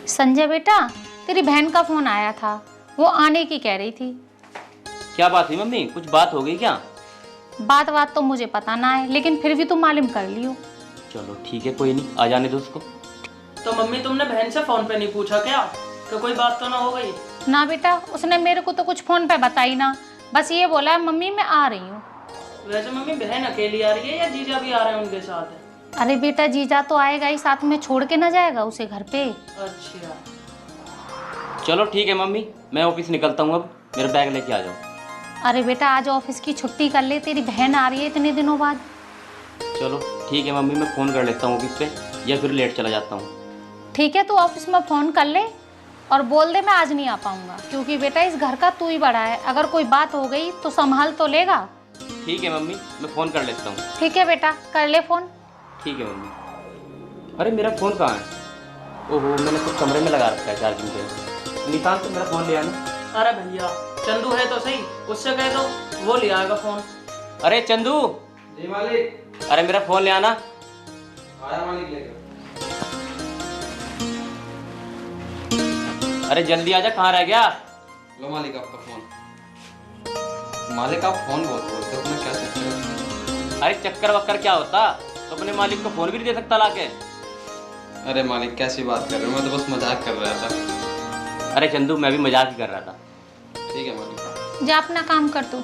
संजय बेटा, तेरी बहन का फोन आया था, वो आने की कह रही थी। क्या बात हुई मम्मी? कुछ बात हो गई क्या? बात तो मुझे पता ना है, लेकिन फिर भी तुम मालूम कर लियो। चलो ठीक है, कोई नहीं, आ जाने दो उसको। तो मम्मी तुमने बहन से फोन पे नहीं पूछा क्या कि कोई बात तो ना हो गई? ना बेटा, उसने मेरे को तो कुछ फोन पे बताई ना, बस ये बोला है मम्मी मैं आ रही हूँ। वैसे मम्मी बहन अकेली आ रही है या जीजा भी आ रहे हैं उनके साथ? अरे बेटा, जीजा तो आएगा ही, साथ में छोड़ के ना जाएगा उसे घर पे। अच्छा चलो ठीक है मम्मी, मैं ऑफिस निकलता हूँ अब, मेरा बैग लेके आ जाओ। अरे बेटा, आज ऑफिस की छुट्टी कर ले, तेरी बहन आ रही है इतने दिनों बाद। चलो ठीक है मम्मी, मैं फ़ोन कर लेता हूँ ऑफिस पे, या फिर लेट चला जाता हूँ। ठीक है, तू ऑफिस में फ़ोन कर ले और बोल दे मैं आज नहीं आ पाऊंगा, क्योंकि बेटा इस घर का तू ही बड़ा है, अगर कोई बात हो गई तो संभाल तो लेगा। ठीक है मम्मी, मैं फ़ोन कर लेता हूँ। ठीक है बेटा, कर ले फ़ोन। ठीक है मम्मी। अरे मेरा फ़ोन कहाँ है? ओहो, मैंने तो कमरे में लगा रखा है चार्जिंग पे। निशान तो मेरा फ़ोन ले आना। अरे भैया, चंदू है तो सही, उससे कह दो, वो ले आएगा फोन। अरे चंदू। जी मालिक। अरे मेरा फ़ोन ले आना। आया मालिक लेकर। अरे जल्दी आजा, कहाँ रह गया? लो मालिक आपका फोन। मालिक आप फोन बहुत बोलते हो, अपना क्या सोचते हो? अरे चक्कर वक्कर क्या होता, तो अपने मालिक को फ़ोन भी नहीं दे सकता लाके? अरे मालिक कैसी बात कर रहे हो, मैं तो बस मजाक कर रहा था। अरे चंदू, मैं भी मजाक ही कर रहा था। ठीक है मालिक। जा अपना काम कर तू।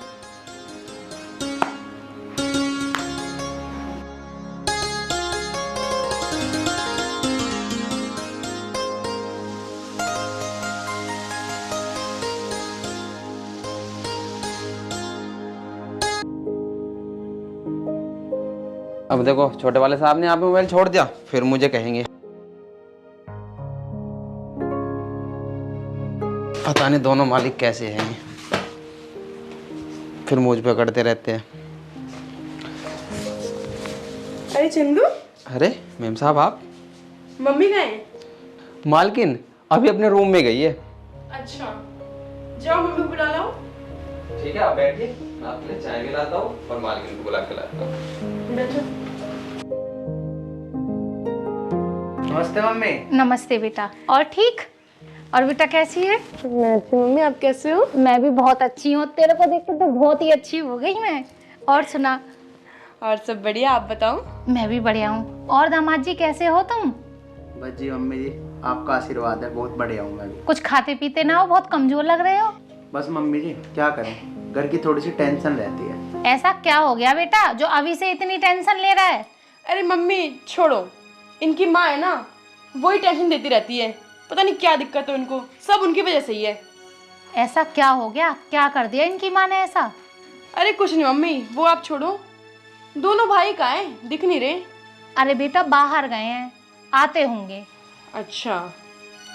अब देखो, छोटे वाले साहब ने यहाँ पे मोबाइल छोड़ दिया, फिर मुझे कहेंगे। पता नहीं दोनों मालिक कैसे हैं, फिर मुझ पे करते रहते हैं। अरे चंदू, अरे मैम साहब आप? मम्मी कहाँ है? मालकिन अभी अपने रूम में गई है। अच्छा, जाओ मम्मी को बुला लाओ। ठीक है, आप बैठिए, मैं आपके लिए चाय भी लाता हूँ और मालकिन को बुला के लाता हूँ। बैठो। नमस्ते मम्मी। नमस्ते बेटा, और ठीक? और बेटा कैसी है? मैं अच्छी मम्मी, आप कैसे हो? मैं भी बहुत अच्छी हूँ, तेरे को देख के तो बहुत ही अच्छी हो गई मैं। और सुना? और सब बढ़िया, आप बताओ। मैं भी बढ़िया हूँ। और दामाद जी कैसे हो तुम? बस जी मम्मी जी, आपका आशीर्वाद है, बहुत बढ़िया हूँ मैं भी। कुछ खाते पीते ना हो, बहुत कमजोर लग रहे हो। बस मम्मी जी क्या करें, घर की थोड़ी सी टेंशन रहती है। ऐसा क्या हो गया बेटा जो अभी से इतनी टेंशन ले रहा है? अरे मम्मी छोड़ो, इनकी माँ है ना, वही टेंशन देती रहती है। पता नहीं क्या दिक्कत है उनको, सब उनकी वजह से ही है। ऐसा क्या हो गया, क्या कर दिया इनकी माँ ने ऐसा? अरे कुछ नहीं मम्मी, वो आप छोड़ो। दोनों भाई कहाँ हैं, दिख नहीं रहे। अरे बेटा बाहर गए हैं, आते होंगे। अच्छा,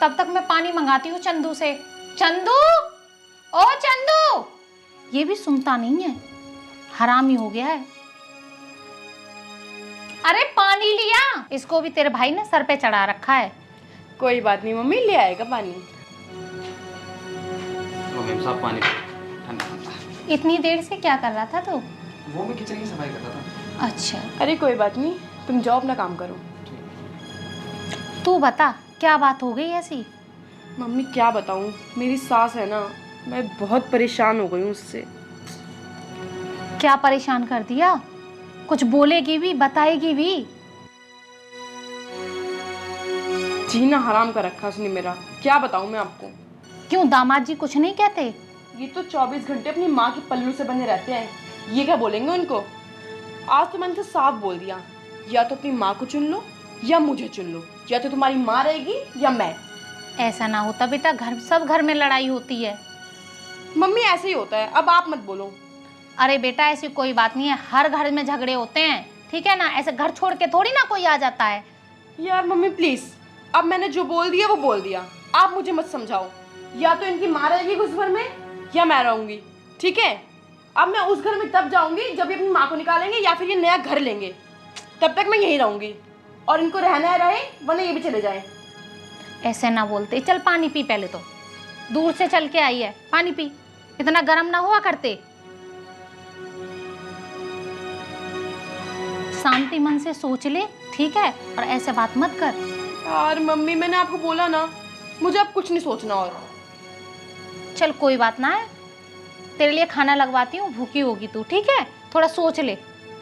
तब तक मैं पानी मंगाती हूँ चंदू से। चंदू, ओ चंदू! ये भी सुनता नहीं है, हरामी हो गया है। अरे पानी लिया, इसको भी तेरे भाई ने सर पे चढ़ा रखा है। कोई बात नहीं मम्मी, ले आएगा पानी। लो मैम साहब पानी ठंडा ठंडा। इतनी देर से क्या कर रहा था तू? वो मैं किचन की सफाई कर रहा था। अच्छा, अरे कोई बात नहीं, तुम जाओ अपना काम करो। तू बता क्या बात हो गई ऐसी? मम्मी क्या बताऊँ, मेरी सास है ना, मैं बहुत परेशान हो गई हूँ उससे। क्या परेशान कर दिया? कुछ बोलेगी भी, बताएगी भी? जीना हराम कर रखा उसने मेरा, क्या बताऊँ मैं आपको। क्यों, दामाद जी कुछ नहीं कहते? ये तो 24 घंटे अपनी माँ के पल्लू से बंधे रहते हैं, ये क्या बोलेंगे उनको। आज तो मैंने तो साफ बोल दिया, या तो अपनी माँ को चुन लो या मुझे चुन लो, या तो तुम्हारी माँ रहेगी या मैं। ऐसा ना होता बेटा, सब घर में लड़ाई होती है। मम्मी ऐसे ही होता है, अब आप मत बोलो। अरे बेटा ऐसी कोई बात नहीं है, हर घर में झगड़े होते हैं, ठीक है ना? ऐसे घर छोड़ के थोड़ी ना कोई आ जाता है। यार मम्मी प्लीज, अब मैंने जो बोल दिया वो बोल दिया, आप मुझे मत समझाओ। या तो इनकी माँ रहेगी उस घर में या मैं रहूंगी, ठीक है? अब मैं उस घर में तब जाऊंगी जब ये अपनी माँ को निकालेंगे या फिर ये नया घर लेंगे, तब तक मैं यहीं रहूंगी। और इनको रहना है रहे, वरना ये भी चले जाएं। ऐसे ना बोलते, चल पानी पी, पहले तो दूर से चल के आई है, पानी पी, इतना गर्म ना हुआ करते। शांति मन से सोच ले, ठीक है? और ऐसे बात मत कर। यार मम्मी मैंने आपको बोला ना, मुझे अब कुछ नहीं सोचना और। चल कोई बात ना है, तेरे लिए खाना लगवाती हूँ, भूखी होगी तू, ठीक है? थोड़ा सोच ले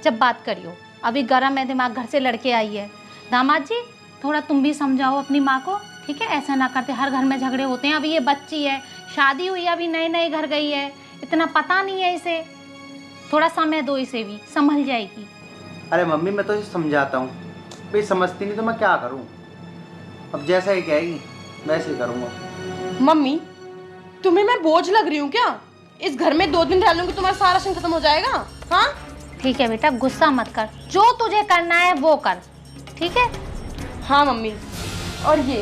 जब बात करियो, अभी गर्म है दिमाग, घर से लड़के आई है। दामाद जी थोड़ा तुम भी समझाओ अपनी माँ को, ठीक है? ऐसा ना करते, हर घर में झगड़े होते हैं। अभी ये बच्ची है, शादी हुई है, अभी नए नए घर गई है, इतना पता नहीं है इसे, थोड़ा समय दो इसे भी, संभल जाएगी। अरे मम्मी मैं तो इसे समझाता हूँ, भाई समझती नहीं तो मैं क्या करूँ। अब जैसा ही कहेगी वैसे ही करूँगा। मम्मी तुम्हें मैं बोझ लग रही हूँ क्या? इस घर में 2 दिन रह लूंगी तुम्हारा सारा राशन खत्म हो जाएगा। हाँ ठीक है बेटा, गुस्सा मत कर, जो तुझे करना है वो कर, ठीक है? हाँ मम्मी। और ये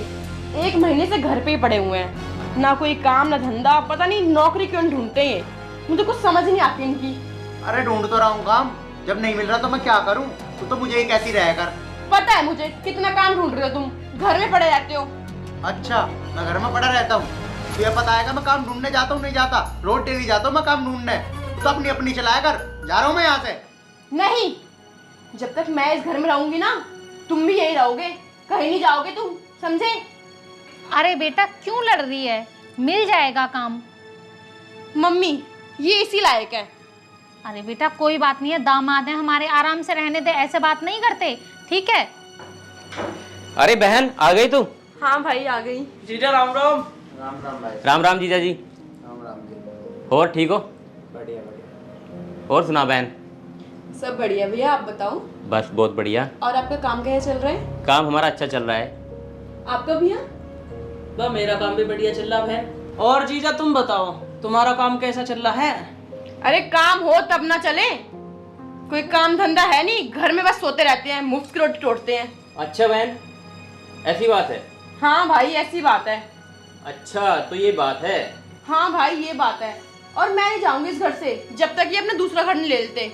1 महीने से घर पे ही पड़े हुए हैं, ना कोई काम ना धंधा, पता नहीं नौकरी क्यों ढूंढते हैं। मुझे कुछ समझ नहीं आती इनकी। अरे ढूंढ तो रहा हूँ काम, जब नहीं मिल रहा तो मैं क्या करूँ? तू तो मुझे ही कहती रह कर। पता है मुझे कितना काम ढूंढ रहे हो तुम, घर में पड़े रहते हो। अच्छा मैं घर में पड़ा रहता हूँ, तुझे पता है मैं काम ढूंढने जाता हूँ नहीं जाता? रोज डेली जाता हूँ मैं काम ढूंढने। तो अपनी अपनी चलाया कर, जा रहा हूँ मैं यहाँ से। नहीं, जब तक मैं इस घर में रहूंगी ना तुम भी यही रहोगे, कहीं नहीं जाओगे तुम, समझे? अरे बेटा क्यों लड़ रही है, मिल जाएगा काम। मम्मी ये इसी लायक है। अरे बेटा कोई बात नहीं है, दामाद है हमारे, आराम से रहने दे, ऐसे बात नहीं करते, ठीक है? अरे बहन आ गई तू? हाँ भाई आ गई। जीजा राम राम। राम राम भाई। राम राम जीजा जी। राम राम जी। और ठीक हो? बढ़िया बढ़िया। और सुना बहन? सब बढ़िया भैया, आप बताओ। बस बहुत बढ़िया। और आपका काम कैसा चल रहा है? काम हमारा अच्छा चल रहा है। आपका भैया? बस मेरा काम भी बढ़िया चल रहा है। और जीजा तुम बताओ, तुम्हारा काम कैसा चल रहा है? अरे काम हो तब ना चले, कोई काम धंधा है नहीं, घर में बस सोते रहते हैं, मुफ्त की रोटी तोड़ते हैं। अच्छा बहन ऐसी बात है? हाँ भाई ऐसी बात है। अच्छा तो ये बात है। हाँ भाई ये बात है, और मैं नहीं जाऊंगी इस घर से जब तक ये अपना दूसरा घर नहीं ले लेते।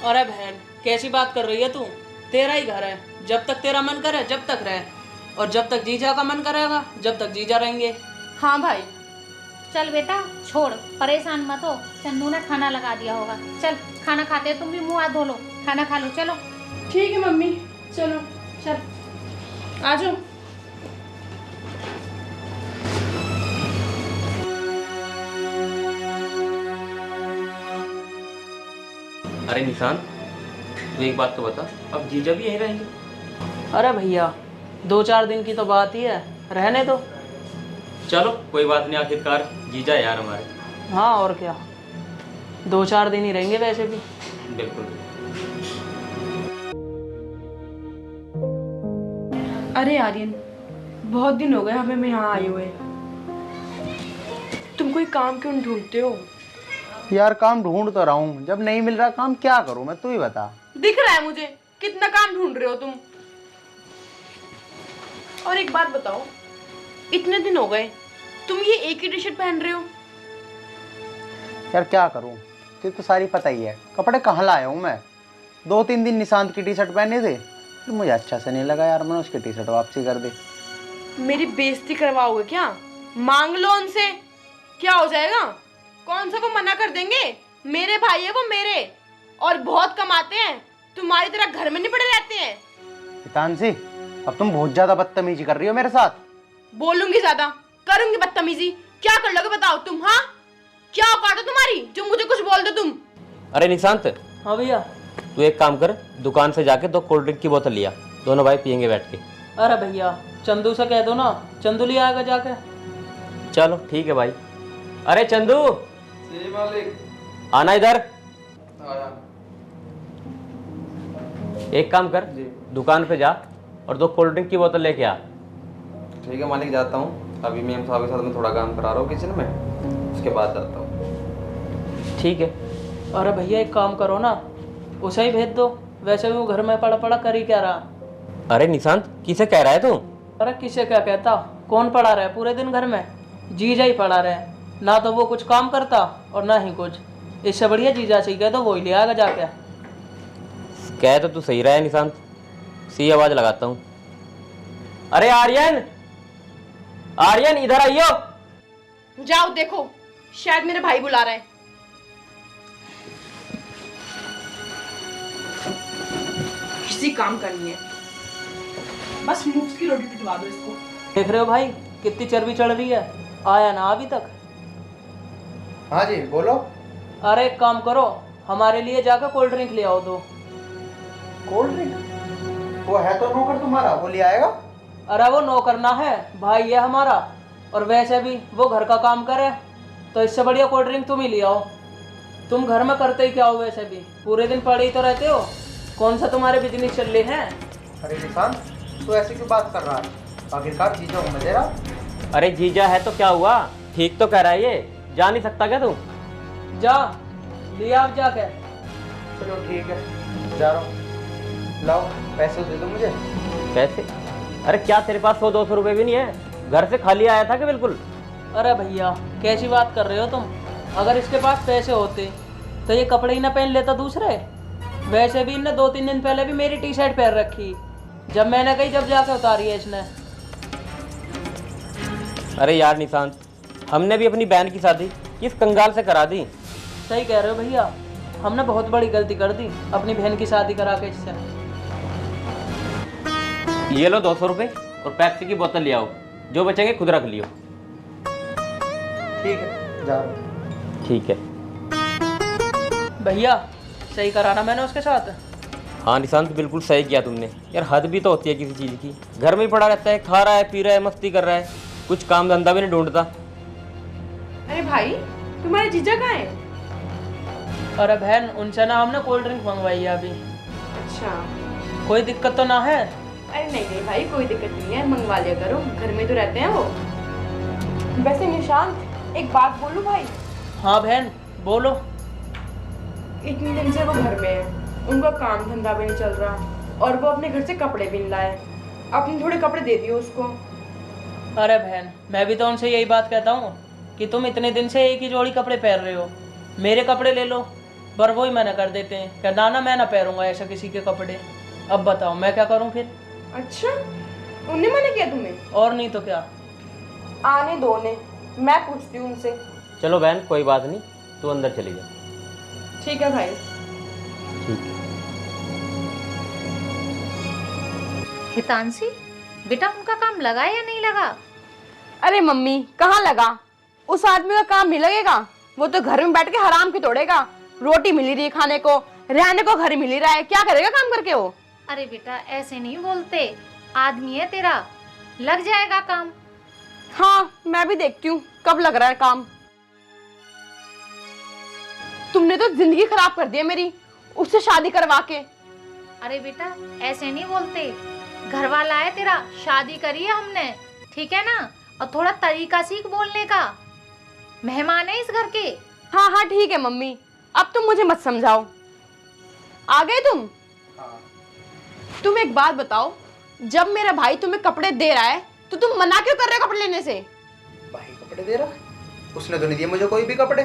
अरे बहन कैसी बात कर रही है तू? तेरा ही घर है, जब तक तेरा मन करे जब तक रहे, और जब तक जीजा का मन करेगा जब तक जीजा रहेंगे। हाँ भाई। चल बेटा छोड़, परेशान मत हो, चंदू ने खाना लगा दिया होगा। चल खाना खाते हो, तुम भी मुंह हाथ धो लो, खाना खा लो, चलो। ठीक है मम्मी, चलो चल आ जाओ। अरे निशान तू एक बात तो बता, अब जीजा भी यहीं रहेंगे? अरे भैया 2-4 दिन की तो बात ही है, रहने दो। चलो कोई बात नहीं, आखिरकार जीजा है यार हमारे। हाँ और क्या, 2-4 दिन ही रहेंगे वैसे भी। बिल्कुल। अरे आर्यन, बहुत दिन हो गए हमें यहाँ आए हुए, तुम कोई काम क्यों ढूंढते हो? यार काम ढूंढ तो रहा हूँ, जब नहीं मिल रहा काम क्या करूँ मैं, तू ही बता। दिख रहा है मुझे कितना काम ढूंढ रहे हो तुम। और एक बात बताओ, इतने दिन हो गए तुम ये एक ही टी शर्ट पहन रहे हो? यार क्या करूँ, तुझे तो सारी पता ही है, कपड़े कहाँ लाया हूँ मैं। 2-3 दिन निशांत की टी शर्ट पहने थे, फिर मुझे अच्छा से नहीं लगा यार, मैंने उसकी टी शर्ट वापसी कर दी। मेरी बेइज्जती करवाओगे क्या? मांग लो उनसे, क्या हो जाएगा? कौन सा को मना कर देंगे? मेरे भाई है वो मेरे, और बहुत कमाते हैं, तुम्हारी तरह घर में नहीं पड़े रहते हैं। हितांशी अब तुम बहुत ज्यादा बदतमीजी कर रही हो मेरे साथ। बोलूंगी ज्यादा, करूंगी बदतमीजी, क्या कर लोगे बताओ तुम? हाँ क्या औकात है तुम्हारी जो मुझे कुछ बोल दो तुम? अरे निशांत हाँ भैया। तू एक काम कर, दुकान से जाके 2 कोल्ड ड्रिंक की बोतल लिया, दोनों भाई पियेंगे बैठ के। अरे भैया चंदू से कह दो ना, चंदू ले आएगा जाके। चलो ठीक है भाई। अरे चंदू जी मालिक। आना इधर। आया। एक काम कर, दुकान पे जा और 2 कोल्ड ड्रिंक की बोतल लेके आ। ठीक है मालिक, जाता हूँ। अभी मैं साहब के साथ में थोड़ा काम करा रहा हूँ किचन में, उसके बाद जाता हूँ। ठीक है। अरे भैया एक काम करो ना, उसे ही भेज दो, वैसे भी वो घर में पड़ा पड़ा कर ही क्या रहा। अरे निशांत किसे कह रहा है तू? अरे किसे क्या कहता, कौन पड़ा रहे पूरे दिन घर में? जीजा ही पड़ा रहे, ना तो वो कुछ काम करता और ना ही कुछ। इससे बढ़िया जीजा से कह दो, वो ही ले आएगा जाके। कह तो तू सही रहा है निशांत, सी आवाज लगाता हूँ। अरे आर्यन, आर्यन इधर आइयो। जाओ देखो, शायद मेरे भाई बुला रहे हैं। किसी काम करनी है, बस मुफ्त की रोटी पिटवा दो इसको। देख रहे हो भाई कितनी चर्बी चढ़ रही है, आया ना अभी तक। हाँ जी बोलो। अरे एक काम करो, हमारे लिए जाकर कोल्ड ड्रिंक ले आओ दो। Cold drink? वो है तो नौकर तुम्हारा, वो ले आएगा। अरे वो नौकर ना है, भाई है हमारा। और वैसे भी वो घर का काम करे, तो इससे बढ़िया कोल्ड ड्रिंक तुम ही ले आओ। तुम घर में करते ही क्या हो, वैसे भी पूरे दिन पड़े ही तो रहते हो। कौन सा तुम्हारे बिजनेस चल रहे हैं? अरे निशांत, तू ऐसे क्यों बात कर रहा है? आखिरकार जीजा हूँ मैं तेरा। अरे जीजा है तो क्या हुआ, ठीक तो कह रहा है ये, जा नहीं सकता क्या तू? जा लिया आप जाके। चलो ठीक है, जा रहा हूँ। लाओ पैसे दे दो मुझे। पैसे? अरे क्या तेरे पास 100-200 रुपए भी नहीं है? घर से खाली आया था कि बिल्कुल? अरे भैया कैसी बात कर रहे हो तुम? अगर इसके पास पैसे होते तो ये कपड़े ही ना पहन लेता दूसरे। वैसे भी इनने 2-3 दिन पहले भी मेरी टी शर्ट पहन रखी, जब मैंने कही जब जाके उतारी है इसने। अरे यार निशांत, हमने भी अपनी बहन की शादी किस कंगाल से करा दी। सही कह रहे हो भैया, हमने बहुत बड़ी गलती कर दी अपनी बहन की शादी करा के इससे। ये लो 200 रुपए और पेप्सी की बोतल ले आओ, जो बचेंगे खुद रख लियो। ठीक है, जा रहा हूँ। ठीक है। भैया सही कराना मैंने उसके साथ। हाँ निशांत, बिल्कुल सही किया तुमने यार। हद भी तो होती है किसी चीज़ की। घर में ही पड़ा रहता है, खा रहा है, पी रहा है, मस्ती कर रहा है, कुछ काम धंधा भी नहीं ढूंढता। अरे भाई, तुम्हारे जीजा कहाँ है? अरे बहन, उनसे ना हमने कोल्ड ड्रिंक मंगवाई है अभी। अच्छा। कोई दिक्कत तो ना है? अरे नहीं नहीं भाई, कोई दिक्कत नहीं है, मंगवा लिया करो, घर में तो रहते हैं वो। वैसे निशांत, एक बात बोलूं भाई? हाँ बहन बोलो। इतने दिन से वो घर में है, उनका काम धंधा भी नहीं चल रहा, और वो अपने घर से कपड़े भी नहीं लाए। अपने थोड़े कपड़े दे दियो उसको। अरे बहन, मैं भी तो उनसे यही बात कहता हूँ कि तुम इतने दिन से एक ही जोड़ी कपड़े पहन रहे हो, मेरे कपड़े ले लो, पर वो ही मना कर देते हैं कि ना ना मैं ना पहनूंगा ऐसा किसी के कपड़े। अब बताओ मैं क्या करूँ फिर? अच्छा, उन्हें मना किया तुम्हें? और नहीं तो क्या। आने दो उन्हें, मैं पूछती हूँ उनसे। चलो बहन कोई बात नहीं, तू अंदर चली जा। ठीक है भाई। ठीक है। हितांशी, बेटा उनका काम लगा या नहीं लगा? अरे मम्मी, कहाँ लगा? उस आदमी का काम नहीं लगेगा, वो तो घर में बैठ के हराम की तोड़ेगा। रोटी मिल रही है खाने को, रहने को घर मिल रहा है, क्या करेगा काम करके वो? अरे बेटा ऐसे नहीं बोलते, आदमी है तेरा, लग जाएगा काम। हाँ, मैं भी देखती हूँ कब लग रहा है काम। तुमने तो जिंदगी खराब कर दी है मेरी, उससे शादी करवा के। अरे बेटा ऐसे नहीं बोलते, घर वाला है तेरा, शादी करी है हमने, ठीक है ना? और थोड़ा तरीका सीख बोलने का, मेहमान है इस घर के। हाँ हाँ ठीक है मम्मी, अब तुम मुझे मत समझाओ। आ गए तुम? हाँ। तुम एक बात बताओ, जब मेरा भाई तुम्हें कपड़े दे रहा है तो तुम मना क्यों कर रहे हो कपड़े लेने से? भाई कपड़े दे रहा है? उसने तो नहीं दिए मुझे कोई भी कपड़े,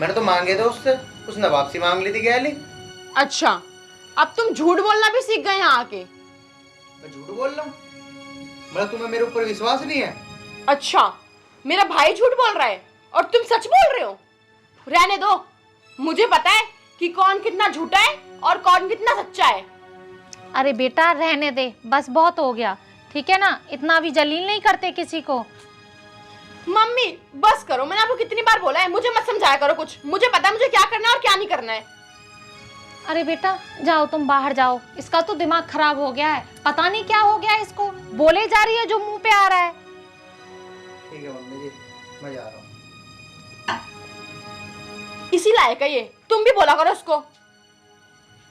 मैंने तो मांगे थे उससे, उसने वापसी मांग ली थी गैली। अच्छा, अब तुम झूठ बोलना भी सीख गए यहाँ आके? मैं झूठ बोल रहा हूँ? मतलब तुम्हें मेरे ऊपर विश्वास नहीं है? अच्छा, मेरा भाई झूठ बोल रहा है और तुम सच बोल रहे हो? रहने दो, मुझे पता है कि कौन कितना झूठा है और कौन कितना सच्चा है। अरे बेटा रहने दे, बस बहुत हो गया, ठीक है ना? इतना भी जलील नहीं करते किसी को। मम्मी बस करो, मैंने आपको कितनी बार बोला है, मुझे मत समझाया करो कुछ, मुझे पता है मुझे क्या करना है और क्या नहीं करना है। अरे बेटा जाओ, तुम बाहर जाओ, इसका तो दिमाग खराब हो गया है, पता नहीं क्या हो गया है इसको, बोले जा रही है जो मुंह पे आ रहा है। ठीक है मम्मी जी, मैं जा रहा हूँ। इसी लायक है ये, तुम भी बोला करो उसको।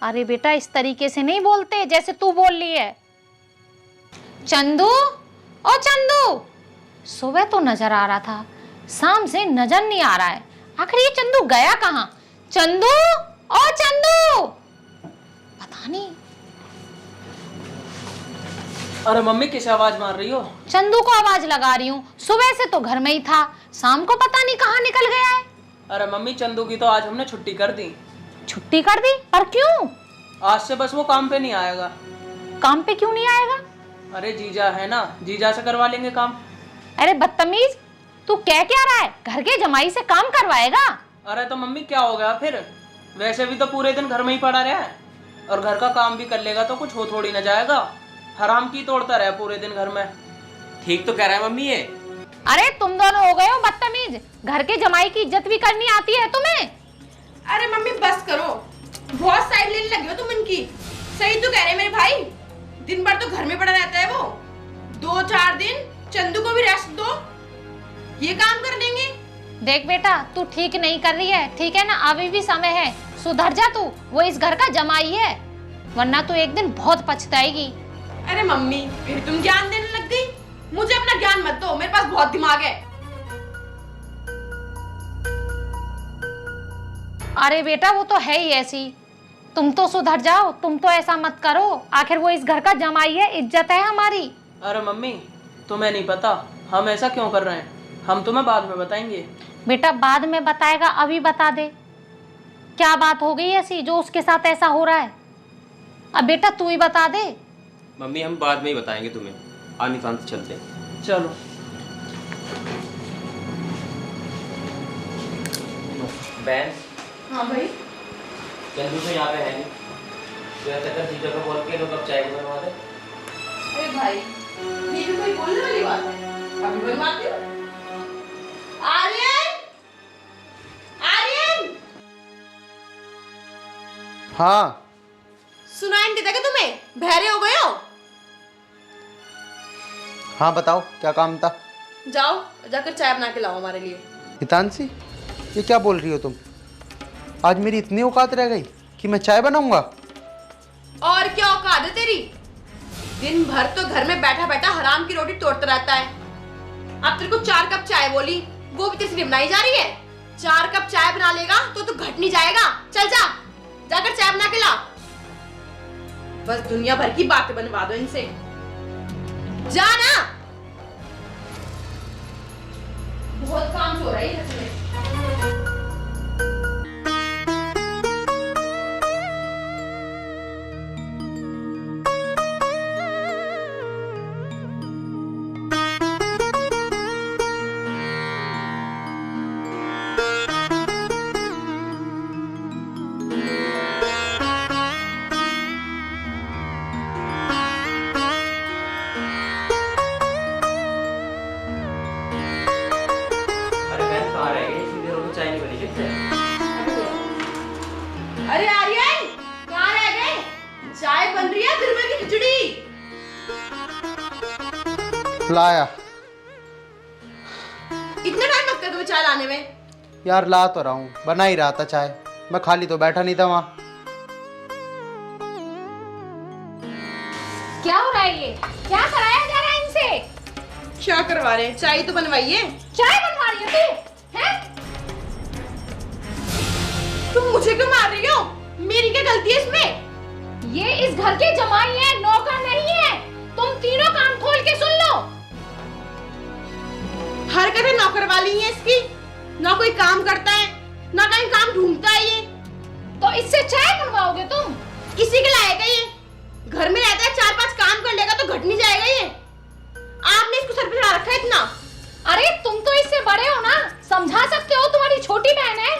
अरे बेटा इस तरीके से नहीं बोलते जैसे तू बोल रही है। चंदू, ओ चंदू, सुबह तो नजर आ रहा था, शाम से नजर नहीं आ रहा है, आखिर ये चंदू गया कहाँ? चंदू, ओ चंदू, पता नहीं। अरे मम्मी किस आवाज मार रही हो? चंदू को आवाज लगा रही हूँ, सुबह से तो घर में ही था, शाम को पता नहीं कहाँ निकल गया है। अरे मम्मी, चंदू की तो आज हमने छुट्टी कर दी। छुट्टी कर दी? पर क्यों? आज से बस वो काम पे नहीं आएगा। काम पे क्यों नहीं आएगा? अरे जीजा है ना, जीजा से करवा लेंगे काम। अरे बदतमीज, तू क्या रहा है? घर के जमाई से काम करवाएगा? अरे तो मम्मी क्या हो गया फिर, वैसे भी तो पूरे दिन घर में ही पड़ा रहा है, और घर का काम भी कर लेगा तो कुछ हो थोड़ी ना जाएगा। हराम की तोड़ता रहा पूरे दिन घर में। ठीक तो कह रहा है मम्मी ये। अरे तुम दोनों हो गए हो बदतमीज, घर के जमाई की इज्जत भी करनी आती है तुम्हें? अरे मम्मी बस करो, बहुत साइड लेने लगे हो तुम इनकी। सही तो कह रहे मेरे भाई, दिन भर तो घर में पड़ा रहता है वो, 2-4 दिन चंदू को भी रेस्ट दो, ये काम कर लेंगे। देख बेटा, तू ठीक नहीं कर रही है, ठीक है ना? अभी भी समय है, सुधर जा तू। वो इस घर का जमाई है, वरना तू एक दिन बहुत पछताएगी। अरे मम्मी फिर तुम ज्ञान देने लग गई। मुझे अपना ज्ञान मत दो, मेरे पास बहुत दिमाग है। अरे बेटा वो तो है ही ऐसी, तुम तो सुधर जाओ, तुम तो ऐसा मत करो। आखिर वो इस घर का जमाई है, इज्जत है हमारी। अरे मम्मी तुम्हें नहीं पता हम ऐसा क्यों कर रहे हैं, हम तुम्हें बाद में बताएंगे। बेटा बाद में बताएगा, अभी बता दे क्या बात हो गई ऐसी जो उसके साथ ऐसा हो रहा है। अब बेटा तू ही बता दे। मम्मी हम बाद में ही बताएंगे तुम्हें, आ निशांत चलते हैं। चलो। बहन हाँ भाई। चंदू तो यहाँ पे है नहीं, तो ऐसा कर जीजा को बोल के तो कब चाय को बनवा दे। अरे भाई ये भी कोई बोलने वाली बात है, अभी बनवाती हूँ। आर्यन, आर्यन, हाँ सुनाई नहीं देता क्या तुम्हें? बहरे हो गए हो? हाँ बताओ क्या काम था? जाओ जाकर चाय बना के लाओ हमारे लिए। हितांशी, ये क्या बोल रही हो तुम? आज मेरी इतनी औकात रह गई कि मैं चाय बनाऊंगा? और क्या औकात है तेरी? दिन भर तो घर में बैठा बैठा हराम की रोटी तोड़ता रहता है। अब तेरे को 4 कप चाय बोली, वो भी तेरे से बनाई जा रही है। 4 कप चाय बना लेगा तो तू घट नहीं जाएगा। चल जा, जाकर चाय बना के ला। बस दुनिया भर की बातें बनवा दो इनसे, जा ना। बहुत काम हो रहा है इसमें। अरे बहन कहाँ रह गई, इतनी देर हो गई चाय नहीं बनी किससे? अरे आर्यन, कहाँ रह गए? चाय बन रही है, गरबे की खिचड़ी। लाया इतना टाइम लगता है तुम्हें चाय लाने में? यार, ला तो रहा हूँ, बना ही रहा था चाय, मैं खाली तो बैठा नहीं था वहाँ। क्या हो रहा है ये? क्या कराया जा रहा है इनसे? क्या करवा रहे हैं? चाय तो बनवाइए। चाय बनवा रही है तू? हैं? तुम मुझे क्यों मार रही हो? मेरी क्या गलती है इसमें? ये इस घर के जमाई है, नौकर नहीं है। तुम तीनों कान खोल के सुन लो। हरकतें नौकर वाली हैं इसकी, ना कोई काम करता है ना कहीं काम ढूंढता है ये। तो इससे चाय बनवाओगे तुम? इसी के लायक है ये, घर में रहता है 4-5 काम कर लेगा तो घट नहीं जाएगा ये। आपने इसको सर पे चढ़ा रखा है इतना। अरे तुम तो इससे बड़े हो ना, समझा सकते हो, तुम्हारी छोटी बहन है।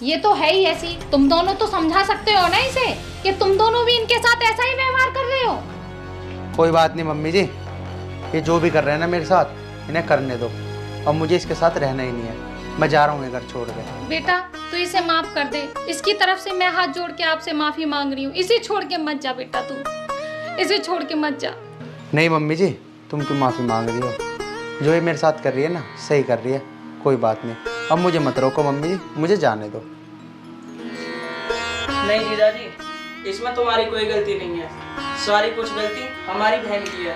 ये तो है ही ऐसी, तुम दोनों तो समझा सकते हो ना इसे कि तुम दोनों भी इनके साथ ऐसा ही व्यवहार कर रहे हो। कोई बात नहीं मम्मी जी, ये जो भी कर रहे हैं ना मेरे साथ, इन्हें करने दो। अब मुझे इसके साथ रहना ही नहीं है, मैं जा रहा हूँ ये घर छोड़ के। बेटा तू इसे माफ कर दे, इसकी तरफ से मैं हाथ जोड़ के आपसे माफी मांग रही हूँ। इसे छोड़ के मत जा बेटा, तू इसे छोड़ के मत जा। नहीं मम्मी जी, तुम क्यों माफ़ी मांग रही हो? जो ये मेरे साथ कर रही है ना, सही कर रही है, कोई बात नहीं। अब मुझे मत रोको मम्मी जी, मुझे जाने दो। नहीं जीजा जी, इसमें तुम्हारी कोई गलती नहीं है, सारी कुछ गलती हमारी बहन की है।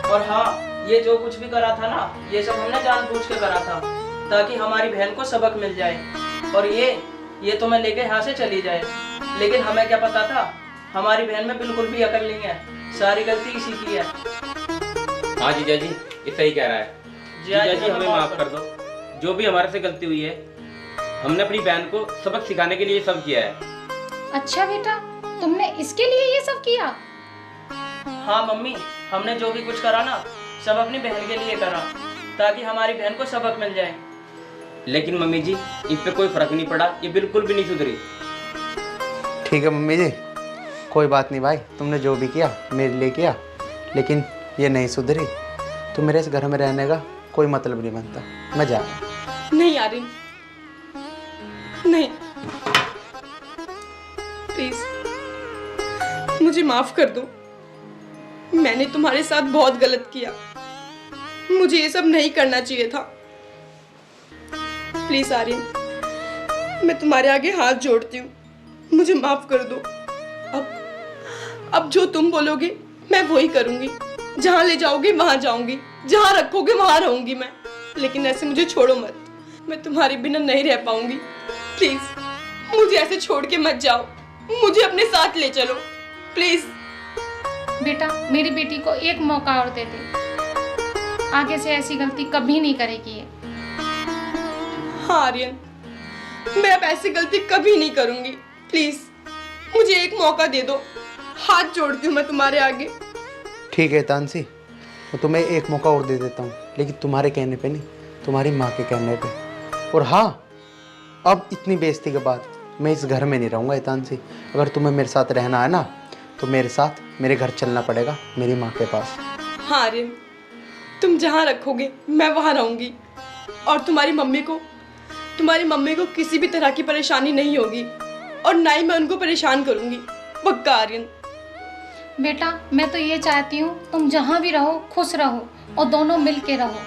और हाँ, ये जो कुछ भी करा था ना, ये सब हमने जानबूझ के करा था ताकि हमारी बहन को सबक मिल जाए और ये तुम्हें लेके यहाँ से चली जाए। लेकिन हमें क्या पता था, हमारी बहन में बिल्कुल भी अकल नहीं है, सारी गलती इसी की है। हाँ जीजा जी, ये सही कह रहा है। जीजा जी हमें माफ कर दो, जो भी हमारे से गलती हुई है, हमने अपनी बहन को सबक सिखाने के लिए सब किया है। अच्छा बेटा, तुमने इसके लिए ये सब किया? हाँ मम्मी, हमने जो भी कुछ करा ना, सब अपनी बहन के लिए करा ताकि हमारी बहन को सबक मिल जाए। लेकिन मम्मी जी, इस पे कोई फर्क नहीं पड़ा, ये बिल्कुल भी नहीं सुधरी। ठीक है मम्मी जी, कोई बात नहीं भाई, तुमने जो भी किया मेरे लिए किया, लेकिन ये नहीं सुधरी। तो मेरे इस घर में रहने का कोई मतलब नहीं बनता। मैं जा रहा हूँ। नहीं आर्यन, नहीं, प्लीज मुझे माफ कर दो। मैंने तुम्हारे साथ बहुत गलत किया, मुझे ये सब नहीं करना चाहिए था। प्लीज आर्यन, मैं तुम्हारे आगे हाथ जोड़ती हूँ, मुझे माफ कर दो। अब जो तुम बोलोगे मैं वही करूंगी, जहां ले जाओगे वहां जाऊंगी, जहां रखोगे वहां रहूंगी मैं, लेकिन ऐसे मुझे छोड़ो मत, मैं तुम्हारे बिना नहीं रह पाऊंगी। प्लीज मुझे ऐसे छोड़ के मत जाओ, मुझे अपने साथ ले चलो प्लीज। बेटा मेरी बेटी को एक मौका और दे दे, आगे से ऐसी गलती कभी नहीं करेगी ये। हाँ आर्यन, मैं अब ऐसी गलती कभी नहीं करूंगी। प्लीज मुझे एक मौका दे दो, हाथ जोड़ती हूँ मैं तुम्हारे आगे। ठीक है तानसी, मैं तुम्हें एक मौका और दे देता हूँ, लेकिन तुम्हारे कहने पे नहीं, तुम्हारी माँ के कहने पे। और हाँ, अब इतनी बेइज्जती के बाद मैं इस घर में नहीं रहूँगा तानसी। अगर तुम्हें मेरे साथ रहना है ना, तो मेरे साथ मेरे घर चलना पड़ेगा, मेरी माँ के पास। हाँ आर्यन, तुम जहाँ रखोगे मैं वहाँ रहूंगी, और तुम्हारी मम्मी को किसी भी तरह की परेशानी नहीं होगी, और ना ही मैं उनको परेशान करूंगी, पक्का आर्यन। बेटा मैं तो ये चाहती हूँ तुम जहाँ भी रहो खुश रहो और दोनों मिल के रहो।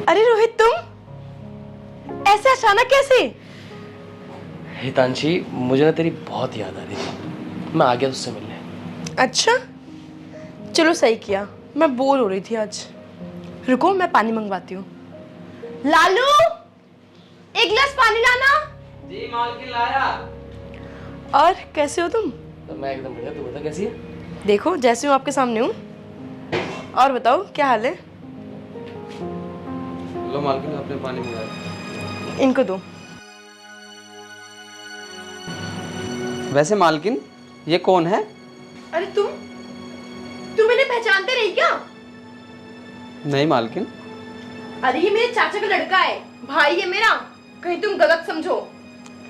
अरे रोहित, तुम ऐसे अचानक कैसे? हितांशी, मुझे ना तेरी बहुत याद आ रही थी, मैं आ गया उससे मिलने। अच्छा चलो सही किया, मैं बोर हो रही थी आज। रुको मैं पानी मंगवाती हूँ। लालू, एक गिलास पानी लाना। जी मालकिन लाया। और कैसे हो तुम? तो मैं एकदम बढ़िया, तू बता कैसी है? देखो जैसे हूँ आपके सामने हूँ। और बताओ क्या हाल है? लो मालकिन, आपने पानी मंगाया। इनको दो। वैसे मालकिन, ये कौन है? अरे तुम इन्हें पहचानते नहीं क्या? नहीं मालकिन। अरे ये मेरे चाचा का लड़का है, भाई है मेरा, कहीं तुम गलत समझो।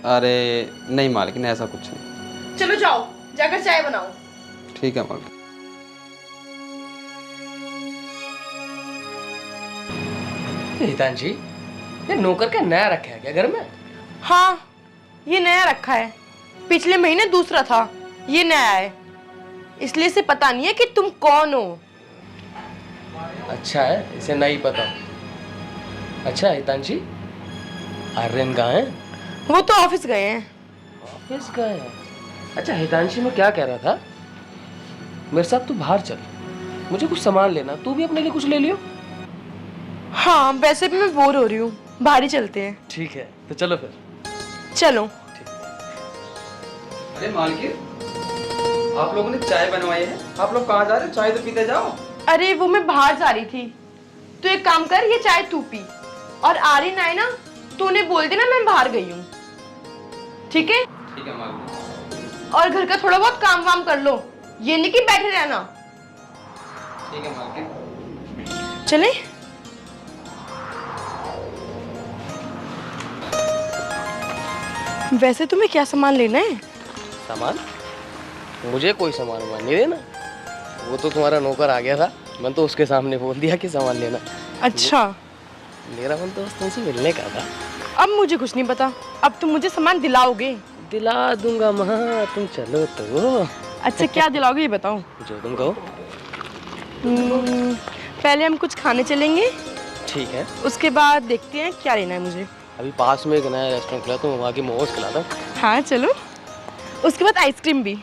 अरे नहीं मालकिन, ऐसा कुछ नहीं। चलो जाओ, जाकर चाय बनाओ। ठीक है मालकिन। हितांशी, ये नौकर का नया रखा है क्या घर में? हाँ ये नया रखा है, पिछले महीने दूसरा था, ये नया है, इसलिए इसे पता नहीं है कि तुम कौन हो। अच्छा है, इसे नहीं पता। अच्छा हितांशी, आर्यन कहाँ है? वो तो ऑफिस गए हैं। ऑफिस गए हैं? अच्छा हितांशी, मैं क्या कह रहा था, मेरे साथ तू बाहर चल, मुझे कुछ सामान लेना, तू भी अपने लिए कुछ ले लियो। हाँ वैसे भी मैं बोर हो रही हूँ, बाहर ही चलते हैं। ठीक है तो चलो फिर। चलो। अरे मालकिन, आप लोगों ने चाय बनवाई है, आप लोग कहाँ जा रहे हो? चाय तो पीते जाओ। अरे वो मैं बाहर जा रही थी, तो एक काम कर, ये चाय तू पी, और आर्यन आए ना तो उन्हें बोल देना मैं बाहर गई हूँ, ठीक है? ठीक है मालकिन। और घर का थोड़ा बहुत काम वाम कर लो, ये नहीं कि बैठे रहना। ठीक है मालकिन। चले? वैसे तुम्हें क्या सामान लेना है? सामान? मुझे कोई सामान नहीं देना, वो तो तुम्हारा नौकर आ गया था, मैं तो उसके सामने बोल दिया कि सामान लेना। अच्छा, मेरा मन तो बस तुमसे मिलने का था। अब मुझे कुछ नहीं पता, अब तुम मुझे सामान दिलाओगे? दिला दूंगा माँ, तुम चलो तो। अच्छा क्या दिलाओगे ये बताओ। जो तुम कहो। पहले हम कुछ खाने चलेंगे, ठीक है। उसके बाद देखते हैं क्या लेना है मुझे। अभी पास में एक नया रेस्टोरेंट खुला, तो वहाँ की मोमोज खिलाता हूँ। हाँ चलो, उसके बाद आइसक्रीम भी।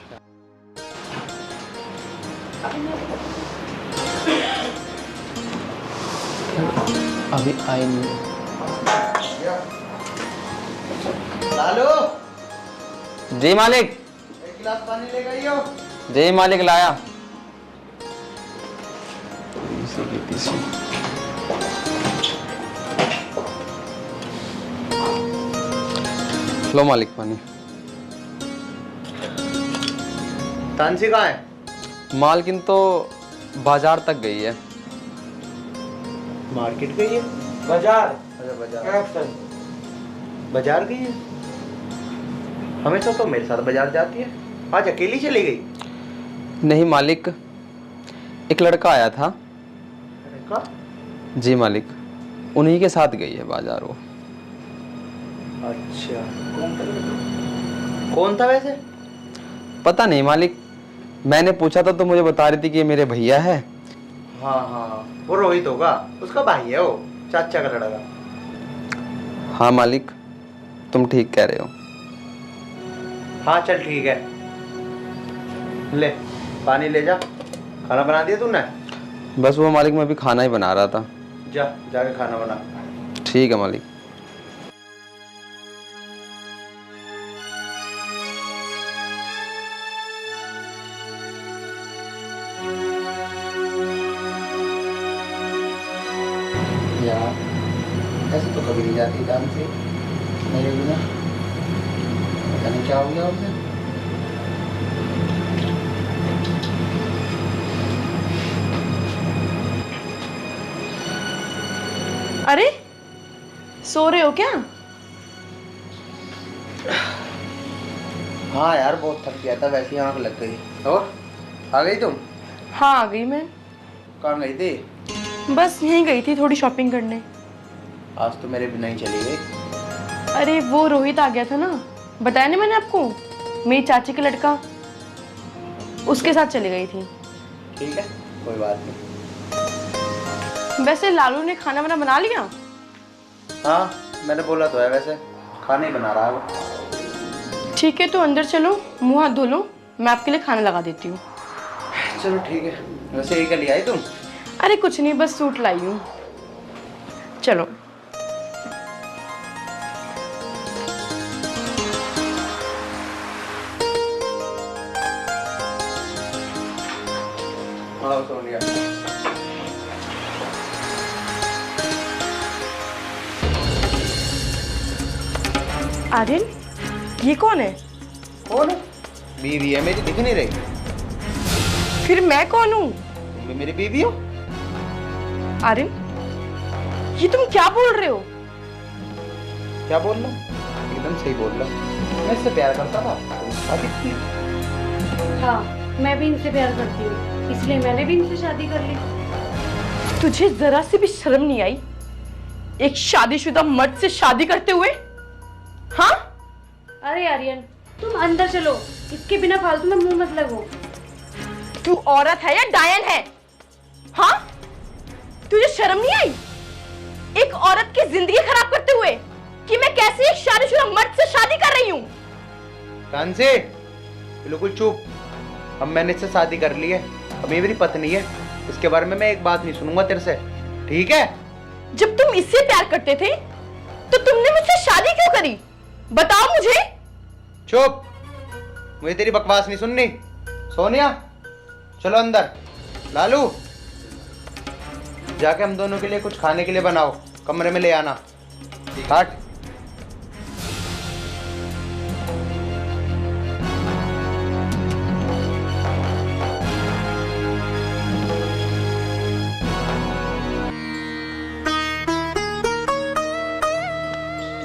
अभी आई नहीं। लालू, जी मालिक। एक गिलास पानी ले गई हो? जी मालिक लाया। लो मालिक पानी। तानसी कहाँ है? मालकिन तो बाजार तक गई है। मार्केट गई है? बाजार। अच्छा बाजार। एक्शन। बाजार गई है? हमेशा तो मेरे साथ बाजार जाती है, आज अकेली चली गई। नहीं मालिक, एक लड़का आया था। लड़का? जी मालिक, उन्हीं के साथ गई है बाजार वो। अच्छा, कौन था वैसे? पता नहीं मालिक, मैंने पूछा था तो मुझे बता रही थी कि ये मेरे भैया है। हाँ हाँ, वो रोहित होगा, उसका भाई है वो, चाचा का लड़का। हाँ मालिक, तुम ठीक कह रहे हो। हाँ चल ठीक है, ले पानी ले जा। खाना बना दिया तूने? बस वो मालिक, मैं अभी खाना ही बना रहा था। जाके खाना बना। ठीक है मालिक। यार ऐसे तो कभी नहीं जाती जान से मेरे बिना, पता नहीं क्या हो गया उसे। अरे सो रहे हो क्या? हाँ यार बहुत थक गया था, वैसे ही आँख लग गई। और आ गई तुम? हाँ आ गई मैं। कहाँ गई थी? बस यहीं गई थी थोड़ी शॉपिंग करने। आज तो मेरे बिना ही चली गई। अरे वो रोहित आ गया था ना, बताया नहीं मैंने आपको, मेरी चाची का लड़का, उसके साथ चली गई थी। ठीक है कोई बात नहीं। वैसे लालू ने खाना वाना बना लिया? हाँ मैंने बोला तो है, वैसे खाना ही बना रहा है वो। ठीक है तो अंदर चलो, मुंह हाथ धो लो, मैं आपके लिए खाना लगा देती हूँ। चलो ठीक है। वैसे यही कर लिया आई तुम? अरे कुछ नहीं, बस सूट लाई हूँ। चलो। हाँ सोनिया। आर्यन ये कौन है? कौन है? बीवी है मेरी, दिख नहीं रही? फिर मैं कौन हूँ? तुम भी मेरी बीवी हो? आर्यन ये तुम क्या बोल रहे हो? क्या बोल रहा हूँ? एकदम सही बोल रहा हूँ। मैं इससे प्यार करता था, तुम शादी की। हाँ मैं भी इनसे प्यार करती हूँ, इसलिए मैंने भी इनसे शादी कर ली। तुझे जरा सी भी शर्म नहीं आई एक शादीशुदा मर्द से शादी करते हुए? हाँ? अरे आर्यन तुम अंदर चलो, इसके बिना फालतू में मुंह मत लगो। तू औरत है या डायन है? हाँ? तुझे शर्म नहीं आई एक औरत की जिंदगी खराब करते हुए कि मैं कैसे एक शादीशुदा मर्द से शादी कर रही हूँ? कान से बिल्कुल चुप। अब मैंने इससे शादी कर ली है, अब ये मेरी पत्नी है, इसके बारे में मैं एक बात नहीं सुनूंगा तेरे से, ठीक है? जब तुम इससे प्यार करते थे तो तुमने मुझसे शादी क्यों करी? बताओ मुझे। चुप, मुझे तेरी बकवास नहीं सुननी। सोनिया चलो अंदर। लालू जाके हम दोनों के लिए कुछ खाने के लिए बनाओ, कमरे में ले आना। काट।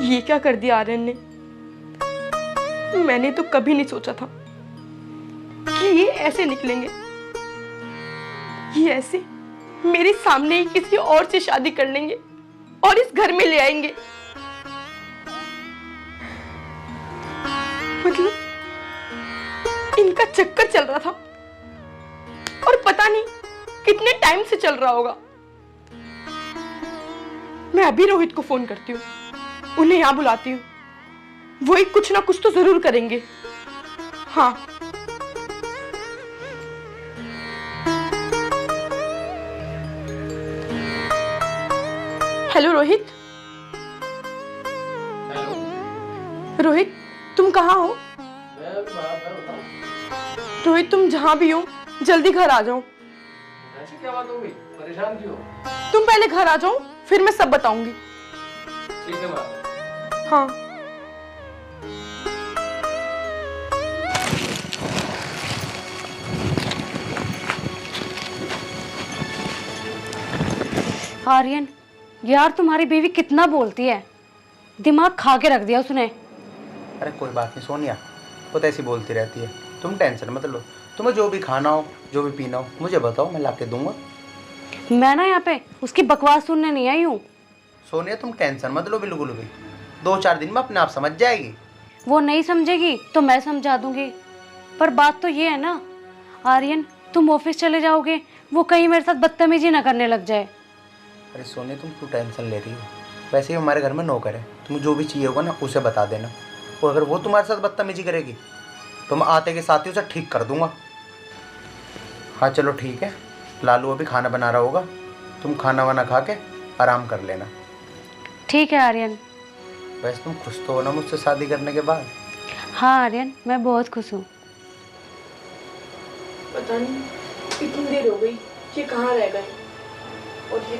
ये क्या कर दिया आर्यन ने? मैंने तो कभी नहीं सोचा था कि ये ऐसे निकलेंगे, ये ऐसे मेरे सामने ही किसी और से शादी कर लेंगे और इस घर में ले आएंगे। मतलब इनका चक्कर चल रहा था और पता नहीं कितने टाइम से चल रहा होगा। मैं अभी रोहित को फोन करती हूँ, उन्हें यहां बुलाती हूँ, वो ही कुछ ना कुछ तो जरूर करेंगे। हाँ हेलो रोहित। रोहित तुम कहाँ हो? रोहित तुम जहां भी हो जल्दी घर आ जाओ। ऐसी क्या बात हो गई? परेशान क्यों? तुम पहले घर आ जाओ फिर मैं सब बताऊंगी। ठीक है माँ। हाँ आर्यन यार तुम्हारी बीवी कितना बोलती है, दिमाग खा के रख दिया उसने। अरे कोई बात नहीं सोनिया, वो तो ऐसी बोलती रहती है, तुम टेंशन मत लो। तुम्हें जो भी खाना हो जो भी पीना हो मुझे बताओ, मैं ला के दूंगा। मैं ना यहाँ पे उसकी बकवास सुनने नहीं आई हूँ। सोनिया तुम टेंशन मत लो बिल्कुल भी, 2-4 दिन में अपने आप समझ जाएगी। वो नहीं समझेगी तो मैं समझा दूंगी। पर बात तो ये है ना आर्यन, तुम ऑफिस चले जाओगे, वो कहीं मेरे साथ बदतमीजी ना करने लग जाए। अरे सोनिया तुम क्यों टेंशन ले रही हो? वैसे ही हमारे घर में नौकर है, तुम्हें जो भी चाहिए होगा ना उसे बता देना, और अगर वो तुम्हारे साथ बदतमीजी करेगी तो मैं आते के साथ ही उसे ठीक कर दूंगा। हाँ चलो ठीक है, लालू अभी खाना बना रहा होगा, तुम खाना वाना खा के आराम कर लेना। ठीक है आर्यन। वैसे तुम खुश तो हो ना मुझसे शादी करने के बाद? हाँ आर्यन, मैं बहुत खुश हूँ। पता नहीं इतनी देर हो गई, ये कहाँ रह गए? और ये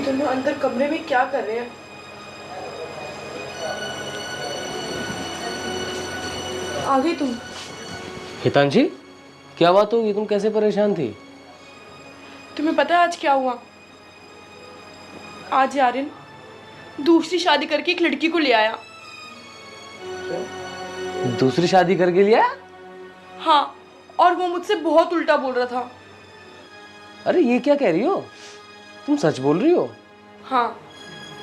दोनों अंदर कमरे में क्या कर रहे हैं? आ गई तुम? हितांशी, क्या बात होगी? तुम कैसे परेशान थी? तुम्हें पता है आज क्या हुआ? आज आर्यन दूसरी शादी करके एक लड़की को ले आया। दूसरी शादी करके लिया? हाँ, और वो मुझसे बहुत उल्टा बोल रहा था। अरे ये क्या कह रही हो? तुम सच बोल रही हो? हाँ,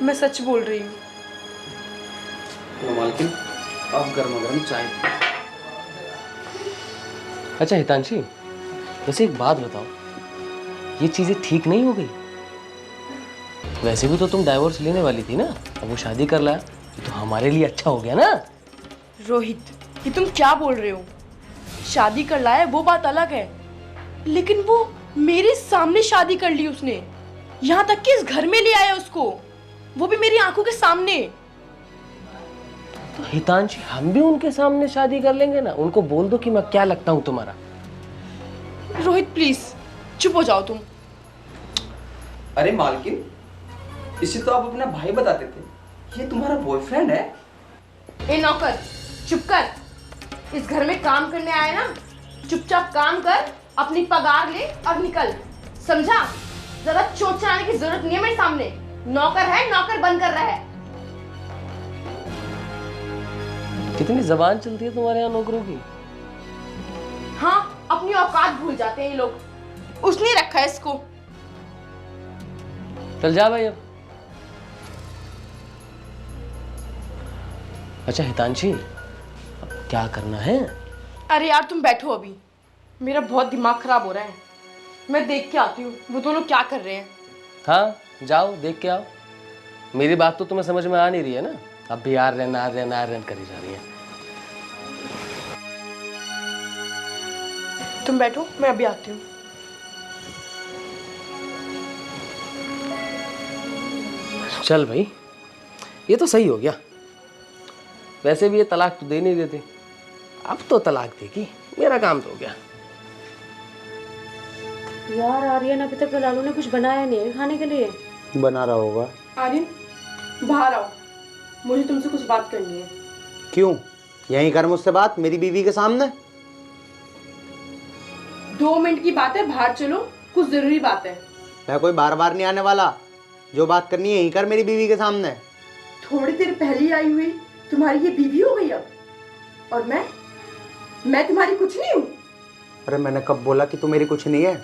मैं सच बोल रही हूँ। मालकिन अब गर्मा गर्म चाय। अच्छा हितांशी, वैसे एक बात बताओ, ये चीजें ठीक नहीं हो गई? वैसे भी तो तुम डाइवोर्स लेने वाली थी ना, अब वो शादी कर लाया, ये तो हमारे लिए अच्छा हो गया ना। रोहित, ये तुम क्या बोल रहे हो? शादी कर लाया वो बात अलग है, लेकिन वो मेरे सामने शादी कर ली उसने, यहाँ तक कि इस घर में ले आया उसको, वो भी मेरी आंखों के सामने। तो हितांशी, हम भी उनके सामने शादी कर लेंगे ना, उनको बोल दो कि मैं क्या लगता हूँ तुम्हारा। रोहित प्लीज चुप हो जाओ तुम। अरे मालकिन, इसे तो आप अपना भाई बताते थे, ये तुम्हारा बॉयफ्रेंड है? ए नौकर, चुप कर। इस घर में काम करने आए ना, चुपचाप काम कर, अपनी पगार ले और निकल, समझा? जरा चोट चलाने की जरूरत नहीं है मेरे सामने। नौकर है, नौकर बन कर रहा है। कितनी जबान चलती है तुम्हारे यहाँ नौकरों की। हाँ, अपनी औकात भूल जाते हैं ये लोग। उसने रखा है इसको। चल जा भाई अब। अच्छा हितांशी, अब क्या करना है? अरे यार तुम बैठो अभी, मेरा बहुत दिमाग खराब हो रहा है। मैं देख के आती हूँ वो दोनों क्या कर रहे हैं। हाँ जाओ, देख के आओ। मेरी बात तो तुम्हें समझ में आ नहीं रही है ना, अब भी आर्यन आर्यन आर्यन करी जा रही है। तुम बैठो, मैं अभी आती हूँ। चल भाई, ये तो सही हो गया। वैसे भी ये तलाक तो दे नहीं देते, अब तो तलाक देगी, मेरा काम तो हो गया। यार आर्यन, अभी तक लालू ने कुछ बनाया नहीं है खाने के लिए। बना रहा होगा। आर्यन बाहर आओ, मुझे तुमसे कुछ बात करनी है। क्यों? यहीं कर मुझसे बात, मेरी बीवी के सामने। 2 मिनट की बात है, बाहर चलो, कुछ जरूरी बात है। मैं कोई बार बार नहीं आने वाला, जो बात करनी है यहीं कर मेरी बीवी के सामने। थोड़ी देर पहले आई हुई तुम्हारी ये बीवी हो गई अब, और मैं तुम्हारी कुछ नहीं हूँ। अरे मैंने कब बोला कि तू मेरी कुछ नहीं है?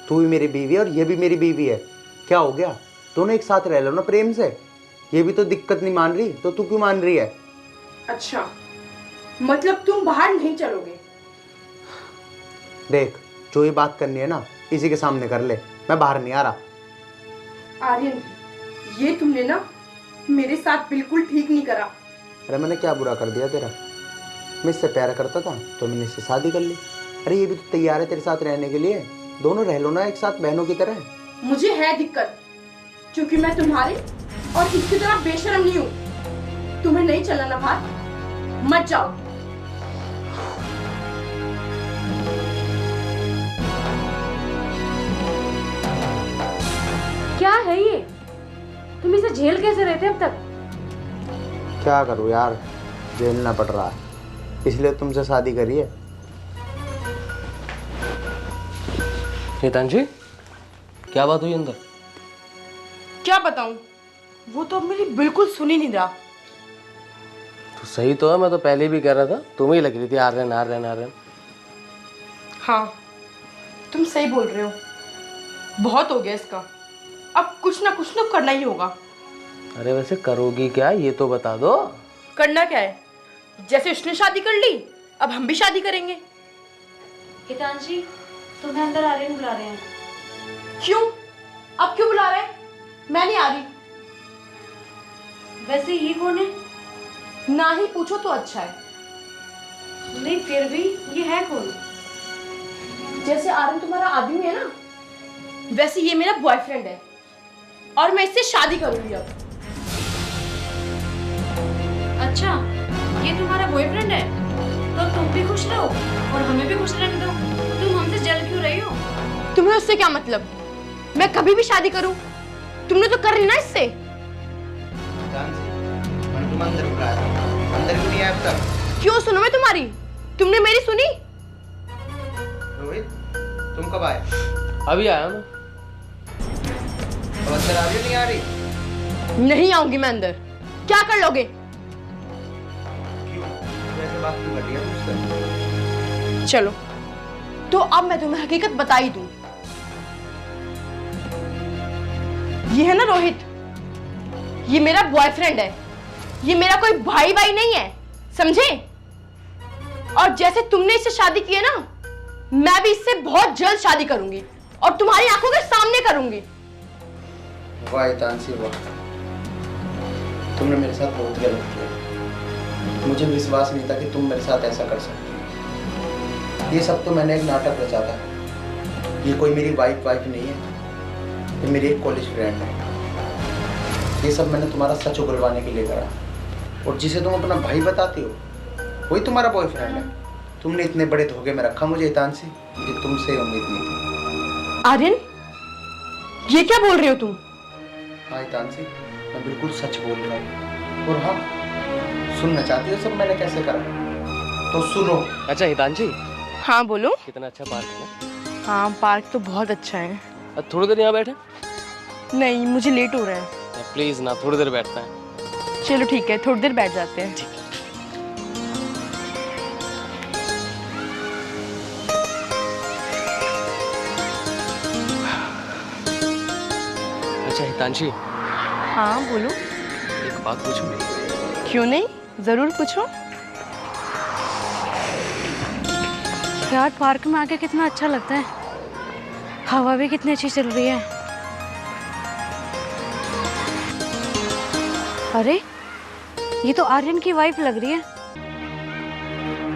तू भी मेरी बीवी है और ये भी मेरी बीवी है। क्या हो गया? दोनों एक साथ रह लो ना प्रेम से। ये भी तो दिक्कत नहीं मान रही, तो तू क्यों मान रही है? अच्छा, मतलब तुम बाहर नहीं चलोगे? देख, जो ये बात करनी है ना इसी के सामने कर ले, मैं बाहर नहीं आ रहा। आर्यन, ये तुमने ना मेरे साथ बिल्कुल ठीक नहीं करा। अरे मैंने क्या बुरा कर दिया तेरा? मैं इससे प्यार करता था तो मैंने इससे शादी कर ली। अरे ये भी तो तैयार है तेरे साथ रहने के लिए, दोनों रह लो ना एक साथ बहनों की तरह। मुझे है दिक्कत, क्योंकि मैं तुम्हारे और इसकी तरह बेशर्म नहीं हूँ। तुम्हें नहीं चलना ना बाहर, मत जाओ। क्या है ये? तुम इसे झेल कैसे रहे थे अब तक? क्या करूँ यार, झेलना पड़ रहा है, इसलिए तुमसे शादी करी है। हितांशी, क्या बात हुई अंदर? क्या बताऊं, वो तो अब मेरी बिल्कुल सुन ही नहीं रहा। तो सही तो है, मैं तो पहले भी कह रहा था, तुम ही लग रही थी आर्यन आर्यन आर्यन। हाँ, तुम सही बोल रहे हो, बहुत हो गया इसका, अब कुछ ना कुछ तो करना ही होगा। अरे वैसे करोगी क्या, ये तो बता दो। करना क्या है, जैसे उसने शादी कर ली अब हम भी शादी करेंगे। हितांशी, तुम्हें अंदर आर्यन बुला रहे हैं। क्यों, अब क्यों बुला रहे हैं? मैं नहीं आ रही। वैसे ये कौन है? ना ही पूछो तो अच्छा है। नहीं फिर भी ये है कौन? जैसे आर्यन तुम्हारा आदमी है ना, वैसे ये मेरा बॉयफ्रेंड है और मैं इससे शादी करूंगी अब। अच्छा, ये तुम्हारा बॉयफ्रेंड है, तो तुम भी खुश रहो और हमें भी खुश रहने दो। तुम हमसे जल क्यों रही हो? तुम्हें उससे क्या मतलब? मैं कभी भी शादी करूं, तुमने तो कर ली ना इससे। मैंने तुम्हें अंदर बुलाया था, अंदर क्यों नहीं आया अब तक? क्यों सुनो मैं तुम्हारी, तुमने मेरी सुनी? रोहित, तुम कब आए? अभी आया मैं। अब अंदर आ रही हो नहीं आ रही? नहीं आऊंगी मैं अंदर। क्या कर लोगे? क्यों वैसे बात क्यों कर रही है मुझसे? चलो तो अब मैं तुम्हें हकीकत बता ही दूं। ये है ना रोहित, ये मेरा बॉयफ्रेंड है, ये मेरा कोई भाई भाई नहीं है, समझे? और जैसे तुमने इससे शादी की है ना, मैं भी इससे बहुत जल्द शादी करूंगी और तुम्हारी आंखों के सामने करूंगी। वाह तानसी वाह, तुमने मेरे साथ बहुत गलत किया। मुझे विश्वास नहीं था कि तुम मेरे साथ ऐसा कर सकती हो। ये सब तो मैंने एक नाटक रचा था। ये कोई मेरी वाइफ नहीं है, ये मेरी एक कॉलेज फ्रेंड है। ये सब मैंने तुम्हारा सच उगलवाने के लिए करा, और जिसे तुम अपना भाई बताती हो वही तुम्हारा बॉयफ्रेंड है। तुमने इतने बड़े धोखे में रखा मुझे तानसी, मुझे तुमसे उम्मीद नहीं थी। आर्यन, ये क्या बोल रहे हो तुम? हाँ तानसी, मैं बिल्कुल सच बोल रहा हूँ। और हाँ, सुनना चाहती हो सब मैंने कैसे करा, तो सुनो। अच्छा हितांशी, हाँ बोलो। कितना अच्छा पार्क है ना? हाँ, पार्क तो बहुत अच्छा है। अब थोड़ी देर यहाँ बैठे। नहीं, मुझे लेट हो रहा है। प्लीज ना, थोड़ी देर बैठते हैं। चलो ठीक है, थोड़ी देर बैठ जाते हैं। अच्छा हितांशी, हाँ बोलो। एक बात पूछूं? क्यों नहीं, जरूर पूछो। यार पार्क में आके कितना अच्छा लगता है, हवा भी कितनी अच्छी चल रही है। अरे ये तो आर्यन की वाइफ लग रही है,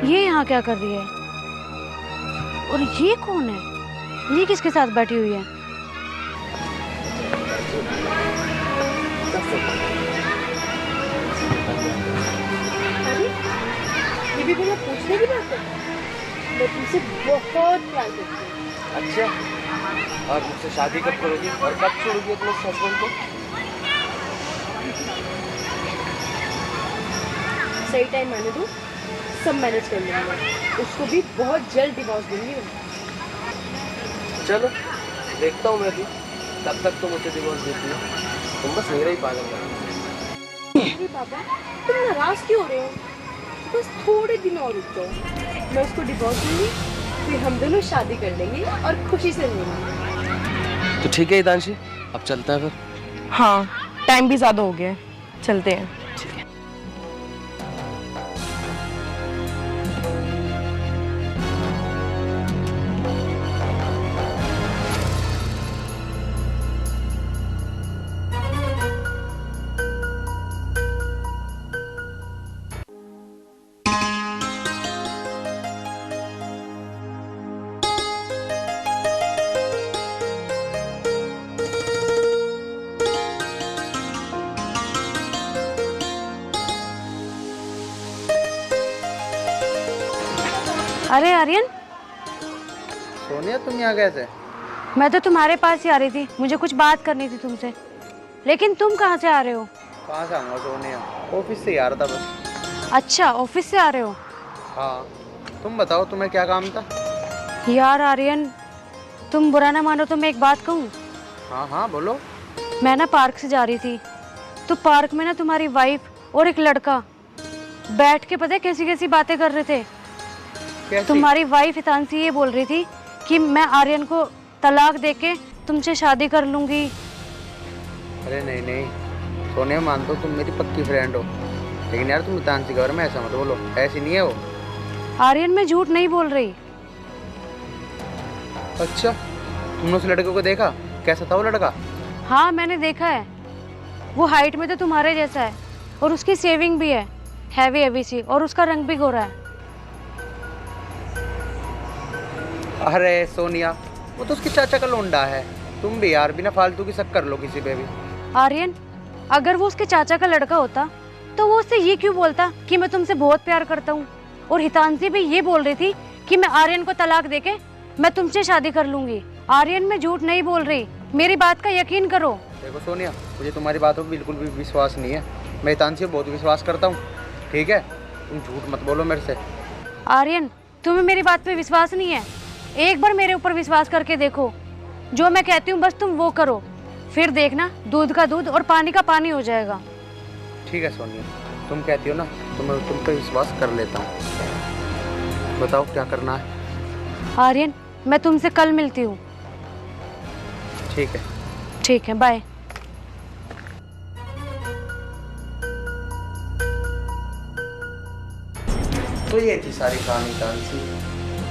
ये यहाँ क्या कर रही है? और ये कौन है? ये किसके साथ बैठी हुई है? ये भी बिना पूछने की बात है। मैं तुमसे बहुत प्यार करती हूँ। अच्छा, और मुझसे शादी कब करोगी और कब छोड़ोगी अपने हस्बैंड को? सही टाइम मैंने दूँ, सब मैनेज कर लूँगी। उसको भी बहुत जल्द डिवोर्स दूंगी मैं। चलो देखता हूँ मैं भी, तब तक तो मुझे डिवोर्स देती हो। तुम बस मेरा ही पागल कर। अरे पापा, तुम नाराज क्यों हो रहे हो? बस थोड़े दिन और रुक जाओ, मैं उसको डिवोर्स दूंगी, फिर हम दोनों शादी कर लेंगे और खुशी से रहेंगे। तो ठीक है हितांशी, अब चलता है फिर। हाँ, टाइम भी ज्यादा हो गया है, चलते हैं। अरे आर्यन, सोनिया तुम यहाँ कैसे? मैं तो तुम्हारे पास ही आ रही थी, मुझे कुछ बात करनी थी तुमसे। लेकिन तुम कहाँ से आ रहे हो? कहाँ से आऊँगा सोनिया, ऑफिस से ही आ रहा था बस। अच्छा, ऑफिस से आ रहे हो? हाँ, तुम बताओ तुम्हें क्या काम था? यार आर्यन, तुम बुरा ना मानो तो मैं एक बात कहूँ। हाँ हाँ बोलो। मैं ना पार्क से जा रही थी, तो पार्क में ना तुम्हारी वाइफ और एक लड़का बैठ के पता है कैसी कैसी बातें कर रहे थे। कैसी? तुम्हारी वाइफ हितांशी ये बोल रही थी कि मैं आर्यन को तलाक देके तुमसे शादी कर लूंगी। अरे नहीं नहीं सोनिया, मानता हूँ तुम मेरी पक्की फ्रेंड हो, लेकिन यार तुम हितांशी के बारे में ऐसा मत बोलो, ऐसी नहीं है वो। आर्यन मैं झूठ नहीं बोल रही। अच्छा, तुमने उस लड़के को देखा? कैसा था वो लड़का? हाँ मैंने देखा है, वो हाइट में तो तुम्हारे जैसा है और उसकी सेविंग भी है, हैवी हैवी सी, और उसका रंग भी गोरा है। अरे सोनिया, वो तो उसकी चाचा का लोंडा है। तुम भी यार बिना फालतू की शक कर लो किसी पे भी। आर्यन, अगर वो उसके चाचा का लड़का होता तो वो उससे ये क्यों बोलता कि मैं तुमसे बहुत प्यार करता हूँ। और हितांशी भी ये बोल रही थी कि मैं आर्यन को तलाक देके मैं तुमसे शादी कर लूंगी। आर्यन मैं झूठ नहीं बोल रही, मेरी बात का यकीन करो। देखो सोनिया, मुझे तुम्हारी बातों पर बिल्कुल भी विश्वास नहीं है। मैं हितांशी पे बहुत विश्वास करता हूँ, ठीक है? तुम झूठ मत बोलो मेरे से। आर्यन, तुम्हें मेरी बात पे विश्वास नहीं है? एक बार मेरे ऊपर विश्वास करके देखो, जो मैं कहती हूँ बस तुम वो करो, फिर देखना दूध का दूध और पानी का पानी हो जाएगा। ठीक है सोनिया, तुम कहती हो ना तो मैं तुम पे विश्वास कर लेता हूँ। बताओ क्या करना है? आर्यन, मैं तुमसे कल मिलती हूँ। ठीक है। ठीक है, बाय। तो ये थी सारी कहानी हितांशी,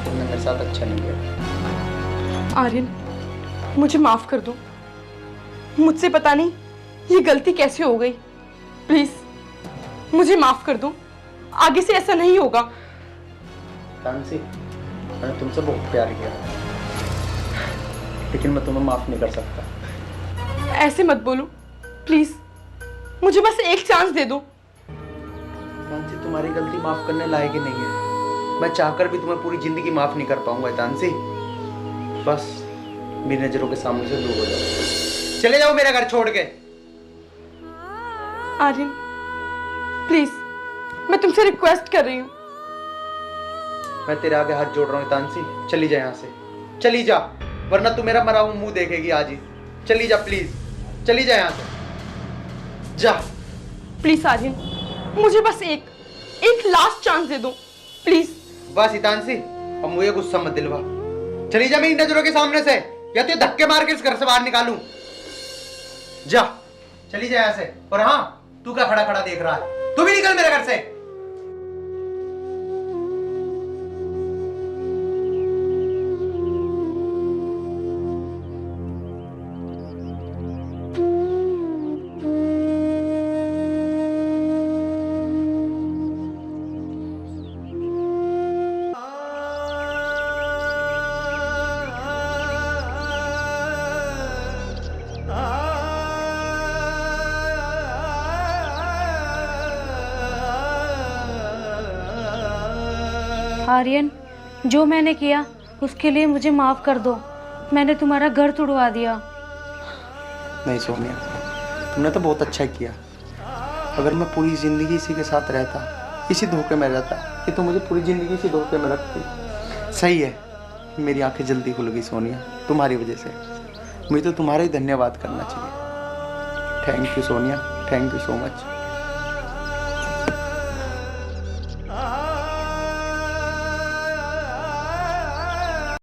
तुमने मेरे साथ अच्छा नहीं किया। आर्यन, मुझे माफ कर दो, मुझसे पता नहीं ये गलती कैसे हो गई। प्लीज मुझे माफ कर दो, आगे से ऐसा नहीं होगा। हितांशी, मैंने तुमसे बहुत प्यार किया, लेकिन मैं तुम्हें माफ नहीं कर सकता। ऐसे मत बोलो प्लीज, मुझे बस एक चांस दे दो। हितांशी, तुम्हारी गलती माफ करने लायक ही नहीं है। मैं चाहकर भी तुम्हें पूरी जिंदगी माफ नहीं कर पाऊंगा हितांशी। बस मेरी नजरों के सामने से दूर हो जाओ, चले जाओ मेरा घर छोड़ के। आर्यन प्लीज, मैं तुमसे रिक्वेस्ट कर रही हूँ। मैं तेरे आगे हाथ जोड़ रहा हूँ हितांशी, चली जा यहाँ से, चली जा, वरना तू मेरा मरा हुआ मुंह देखेगी आज ही। चली जा प्लीज, चली जा यहाँ से, जा। प्लीज आर्यन, मुझे बस एक लास्ट चांस दे दो प्लीज। बस हितांशी, अब मुझे गुस्सा मत दिलवा, चली जा मेरी नजरों के सामने से, या तो धक्के मार के इस घर से बाहर निकालूं। जा, चली जा यहाँ से। और हाँ, तू क्या खड़ा खड़ा देख रहा है? तू भी निकल मेरे घर से। आर्यन, जो मैंने किया उसके लिए मुझे माफ कर दो। मैंने तुम्हारा घर तुड़वा दिया। नहीं सोनिया, तुमने तो बहुत अच्छा किया। अगर मैं पूरी जिंदगी इसी के साथ रहता, इसी धोखे में रहता, ये तो मुझे पूरी जिंदगी इसी धोखे में रखती। सही है, मेरी आंखें जल्दी खुल गई सोनिया, तुम्हारी वजह से। मुझे तो तुम्हारा ही धन्यवाद करना चाहिए। Thank you Sonia, thank you so much.